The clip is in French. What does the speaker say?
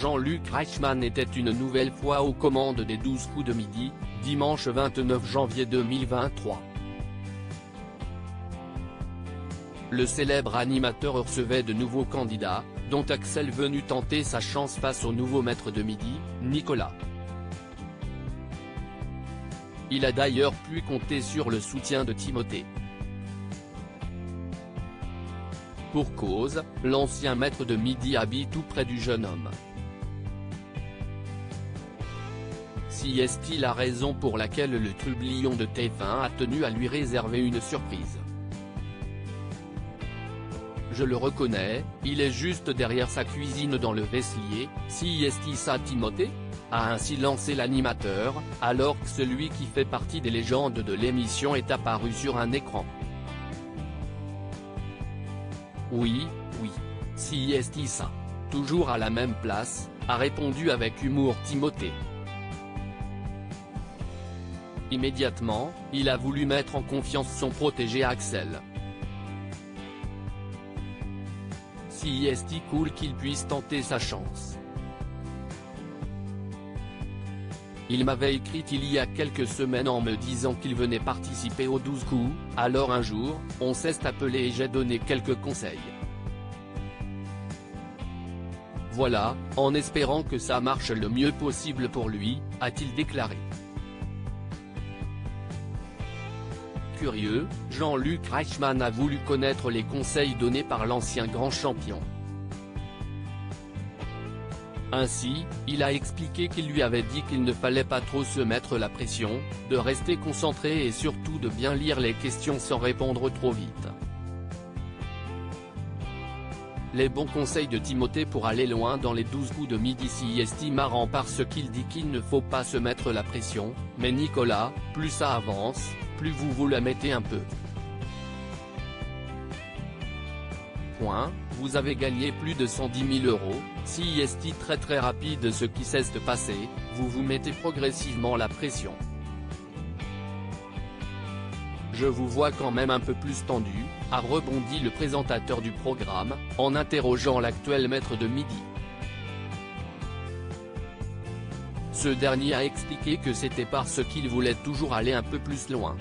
Jean-Luc Reichmann était une nouvelle fois aux commandes des 12 coups de midi, dimanche 29 janvier 2023. Le célèbre animateur recevait de nouveaux candidats, dont Axel venu tenter sa chance face au nouveau maître de midi, Nicolas. Il a d'ailleurs pu compter sur le soutien de Timothée. Pour cause, l'ancien maître de midi habite tout près du jeune homme. Si est-il la raison pour laquelle le trublion de TF1 a tenu à lui réserver une surprise. Je le reconnais, il est juste derrière sa cuisine dans le Veslier, si est-il ça Timothée ? A ainsi lancé l'animateur, alors que celui qui fait partie des légendes de l'émission est apparu sur un écran. Oui, si est-il ça. Toujours à la même place, a répondu avec humour Timothée. Immédiatement, il a voulu mettre en confiance son protégé Axel. Si est-il cool qu'il puisse tenter sa chance. Il m'avait écrit il y a quelques semaines en me disant qu'il venait participer aux 12 coups, alors un jour, on s'est appelé et j'ai donné quelques conseils. Voilà, en espérant que ça marche le mieux possible pour lui, a-t-il déclaré. Curieux, Jean-Luc Reichmann a voulu connaître les conseils donnés par l'ancien grand champion. Ainsi, il a expliqué qu'il lui avait dit qu'il ne fallait pas trop se mettre la pression, de rester concentré et surtout de bien lire les questions sans répondre trop vite. Les bons conseils de Timothée pour aller loin dans les 12 coups de midi. Si est marrant parce qu'il dit qu'il ne faut pas se mettre la pression, mais Nicolas, plus ça avance, plus vous la mettez un peu. Vous avez gagné plus de 110 000 €, si est très rapide ce qui s'est passé, vous mettez progressivement la pression. Je vous vois quand même un peu plus tendu, a rebondi le présentateur du programme, en interrogeant l'actuel maître de midi. Ce dernier a expliqué que c'était parce qu'il voulait toujours aller un peu plus loin.